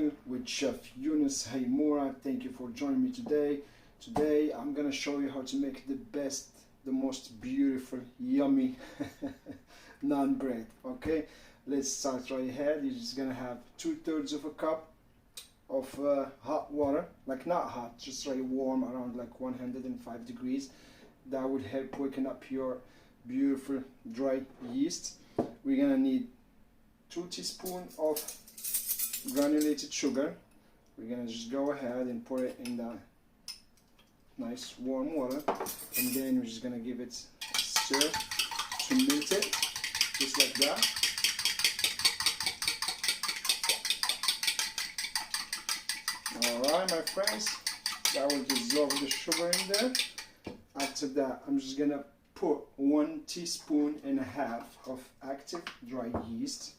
Meal with Chef Yunus Haimura. Thank you for joining me today. Today I'm gonna show you how to make the best, the most beautiful, yummy naan bread. Okay, let's start right ahead. You're just gonna have 2/3 of a cup of hot water, like not hot, just right warm, around like 105 degrees. That would help waking up your beautiful dry yeast. We're gonna need 2 teaspoons of granulated sugar. We're gonna just go ahead and pour it in the nice warm water, and then we're just gonna give it a stir to melt it, just like that. Alright, my friends, that will dissolve the sugar in there. After that, I'm just gonna put 1.5 teaspoons of active dry yeast.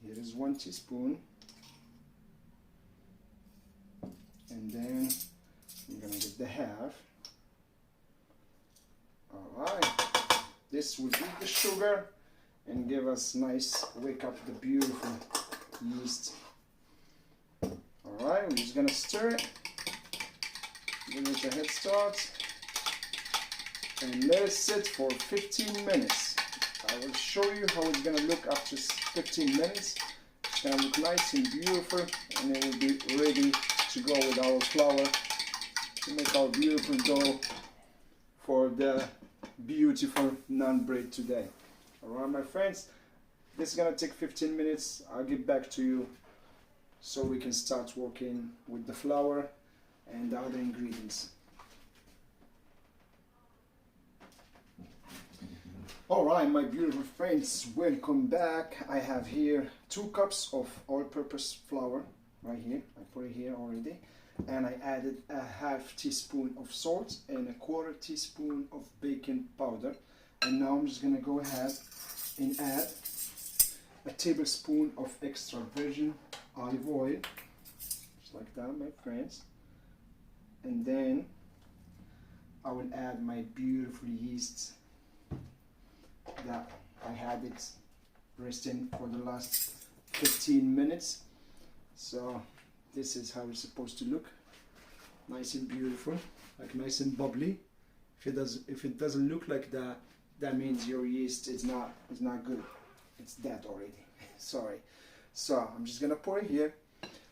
Here is 1 teaspoon, and then I'm gonna get the half. Alright, this will eat the sugar and give us nice, wake up the beautiful yeast. Alright, we're just gonna stir it, give it a head start, and let it sit for 15 minutes. I will show you how it's gonna look after 15 minutes. It's gonna look nice and beautiful, and it will be ready to go with our flour to make our beautiful dough for the beautiful naan bread today. Alright, my friends, this is gonna take 15 minutes. I'll get back to you so we can start working with the flour and the other ingredients. Alright, my beautiful friends, welcome back. I have here 2 cups of all-purpose flour right here. I put it here already, and I added a 1/2 teaspoon of salt and a 1/4 teaspoon of baking powder. And now I'm just gonna go ahead and add a tablespoon of extra virgin olive oil, just like that, my friends. And then I will add my beautiful yeast that I had it resting for the last 15 minutes. So this is how it's supposed to look, nice and beautiful, like nice and bubbly. If it doesn't look like that, that means your yeast is not good. It's dead already. Sorry. So I'm just gonna pour it here.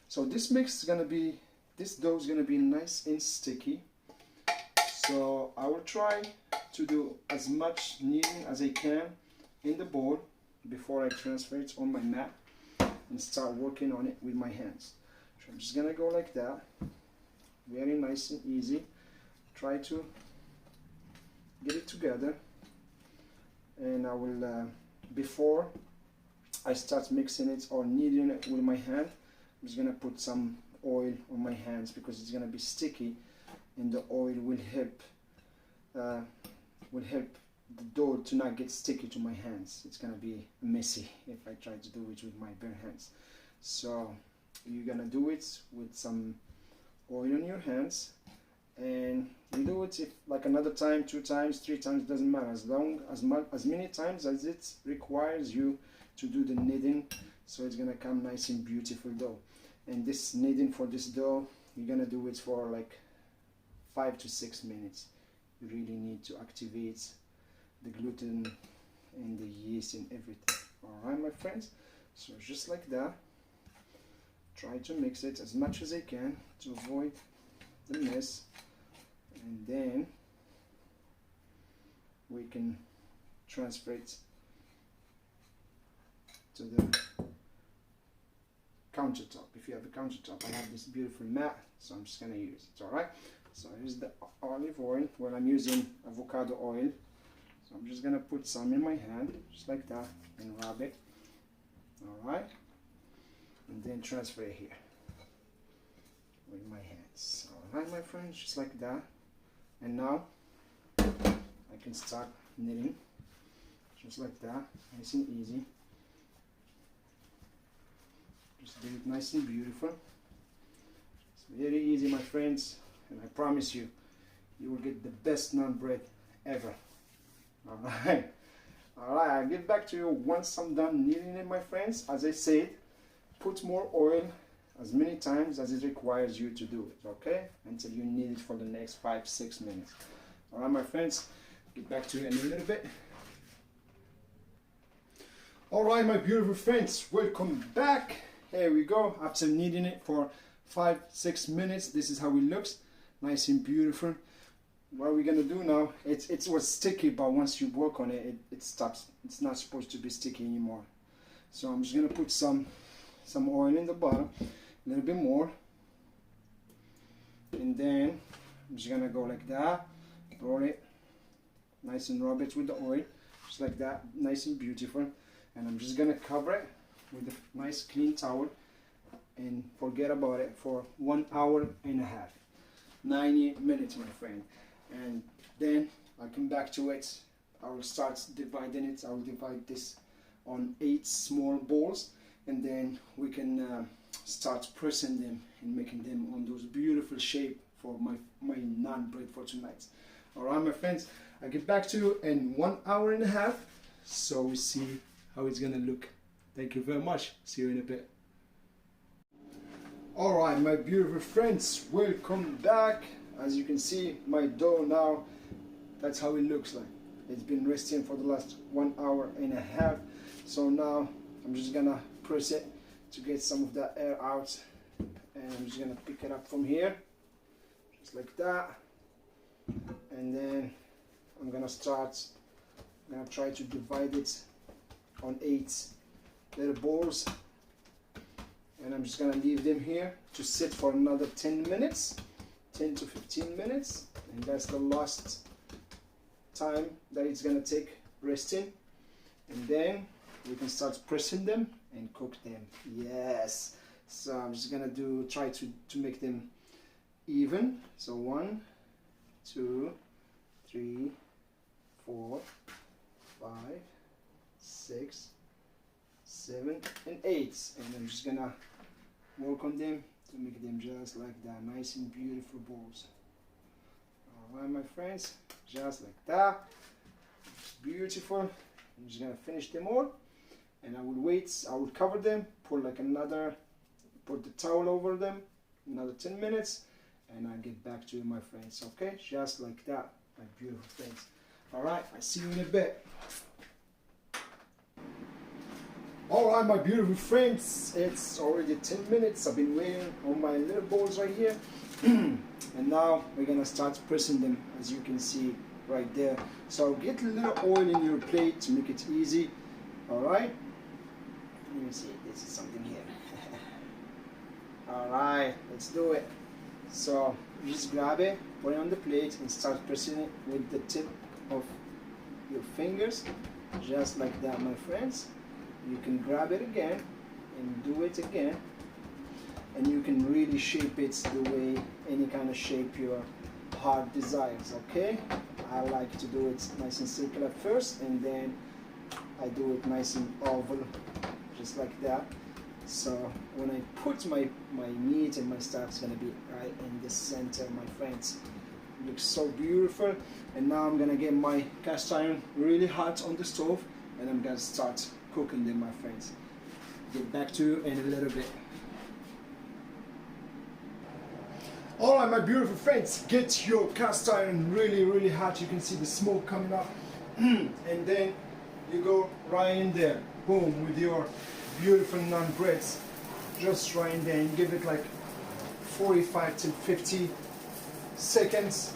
So this dough is gonna be nice and sticky. So I will try to do as much kneading as I can in the bowl before I transfer it on my mat and start working on it with my hands. So I'm just gonna go like that, very nice and easy. Try to get it together, and I will before I start mixing it or kneading it with my hand, I'm just gonna put some oil on my hands because it's gonna be sticky, and the oil will help the dough to not get sticky to my hands. It's gonna be messy if I try to do it with my bare hands. So you're gonna do it with some oil on your hands, and you do it like another time, 2 times, 3 times, doesn't matter, as many times as it requires you to do the kneading. So it's gonna come nice and beautiful dough. And this kneading for this dough, you're gonna do it for like 5 to 6 minutes. You really need to activate the gluten and the yeast and everything. Alright, my friends, so just like that, try to mix it as much as I can to avoid the mess, and then we can transfer it to the countertop. If you have a countertop, I have this beautiful mat, so I'm just gonna use it. Alright, so here's the olive oil. Well, I'm using avocado oil, so I'm just gonna put some in my hand, just like that, and rub it. Alright, and then transfer it here with my hands. Alright, my friends, just like that. And now I can start kneading, just like that, nice and easy. Just do it nice and beautiful. It's very easy, my friends, and I promise you, you will get the best naan bread ever. Alright, I'll get back to you once I'm done kneading it, my friends. As I said, put more oil as many times as it requires you to do it, okay? Until you need it for the next 5-6 minutes. All right, my friends, get back to you in a little bit. All right, my beautiful friends, welcome back. Here we go. After kneading it for 5-6 minutes, this is how it looks, nice and beautiful. What we're gonna do now, it was sticky, but once you work on it, it stops. It's not supposed to be sticky anymore. So I'm just gonna put some oil in the bottom, a little bit more, and then I'm just gonna go like that, roll it, nice and rub it with the oil, just like that, nice and beautiful. And I'm just gonna cover it with a nice clean towel and forget about it for 1 hour and a half, 90 minutes, my friend. And then I'll come back to it. I will start dividing it. I will divide this on 8 small balls, and then we can start pressing them and making them on those beautiful shape for my naan bread for tonight. All right, my friends, I'll get back to you in 1 hour and a half, so we see how it's gonna look. Thank you very much. See you in a bit. All right, my beautiful friends, welcome back. As you can see, my dough now, that's how it looks like. It's been resting for the last 1 hour and a half. So now I'm just gonna press it to get some of that air out, and I'm just gonna pick it up from here, just like that. And then I'm gonna try to divide it on 8 little balls, and I'm just gonna leave them here to sit for another 10 minutes, 10 to 15 minutes, and that's the last time that it's gonna take resting. And then we can start pressing them and cook them. Yes. So I'm just gonna try to make them even. So 1, 2, 3, 4, 5, 6, 7, and 8. And I'm just gonna work on them to make them just like that, nice and beautiful balls. All right, my friends, just like that. It's beautiful. I'm just gonna finish them all, and I will cover them, put the towel over them, another 10 minutes, and I'll get back to you, my friends. Okay, just like that, my beautiful friends. All right, I see you in a bit. All right, my beautiful friends, it's already 10 minutes. I've been waiting on my little balls right here. And now we're gonna start pressing them, as you can see right there. So get a little oil in your plate to make it easy. All right, let me see, this is something here. All right, let's do it. So just grab it, put it on the plate, and start pressing it with the tip of your fingers, just like that, my friends. You can grab it again and do it again, and you can really shape it the way, any kind of shape your heart desires. Okay, I like to do it nice and circular first, and then I do it nice and oval, just like that. So when I put my meat and my stuff, it's gonna be right in the center, my friends. It looks so beautiful. And now I'm gonna get my cast iron really hot on the stove, and I'm gonna start cooking them, my friends. Get back to you in a little bit. All right, my beautiful friends, get your cast iron really hot. You can see the smoke coming up. And then you go right in there, boom, with your beautiful naan breads, just right in there, and give it like 45 to 50 seconds.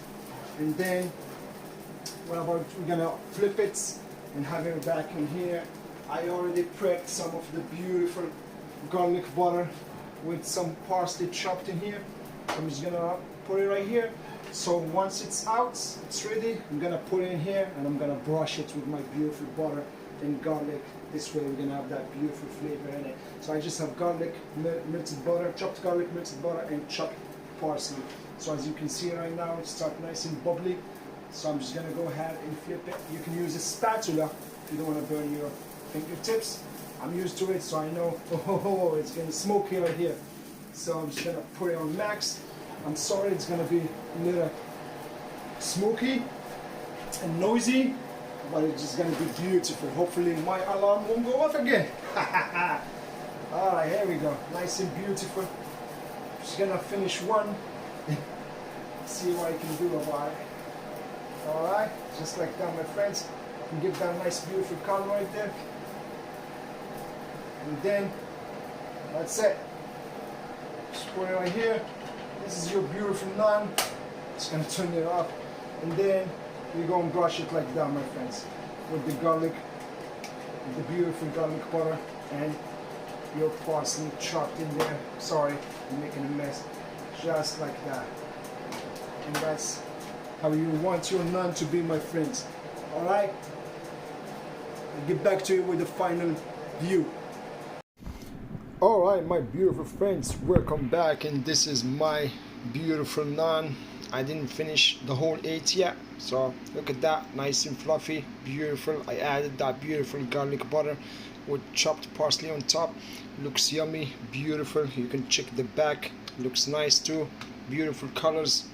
And then we're gonna flip it and have it back in here. I already prepped some of the beautiful garlic butter with some parsley chopped in here. I'm just gonna put it right here. So once it's out, it's ready, I'm gonna put it in here, and I'm gonna brush it with my beautiful butter and garlic. This way we're gonna have that beautiful flavor in it. So I just have garlic, melted butter, chopped garlic, melted butter, and chopped parsley. So as you can see right now, it's starting nice and bubbly. So I'm just gonna go ahead and flip it. You can use a spatula if you don't wanna burn your fingertips. I'm used to it, so I know, oh, it's getting smoky right here. So I'm just gonna put it on max. I'm sorry it's gonna be a little smoky and noisy, but it's just gonna be beautiful. Hopefully my alarm won't go off again. All right, here we go, nice and beautiful. Just gonna finish one. See what I can do about it. Alright, just like that, my friends. You can give that nice beautiful color right there. And then that's it. Just put it right here. This is your beautiful naan. Just gonna turn it off. And then you're gonna brush it like that, my friends. With the garlic, with the beautiful garlic butter and your parsley chopped in there. Sorry, I'm making a mess. Just like that. And that's how you want your naan to be, my friends. Alright? I'll get back to you with the final view. Alright, my beautiful friends, welcome back, and this is my beautiful naan. I didn't finish the whole 8 yet, so look at that, nice and fluffy, beautiful. I added that beautiful garlic butter with chopped parsley on top. Looks yummy, beautiful. You can check the back, looks nice too, beautiful colors.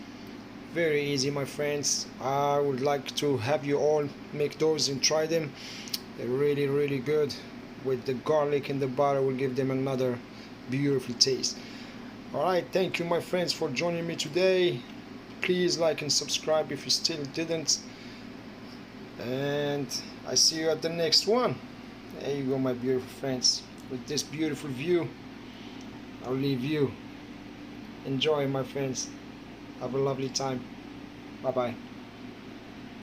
Very easy, my friends. I would like to have you all make those and try them. They're really good. With the garlic and the butter will give them another beautiful taste. Alright, thank you, my friends, for joining me today. Please like and subscribe if you still didn't, and I see you at the next one. There you go, my beautiful friends. With this beautiful view, I'll leave you. Enjoy, my friends. Have a lovely time. Bye bye.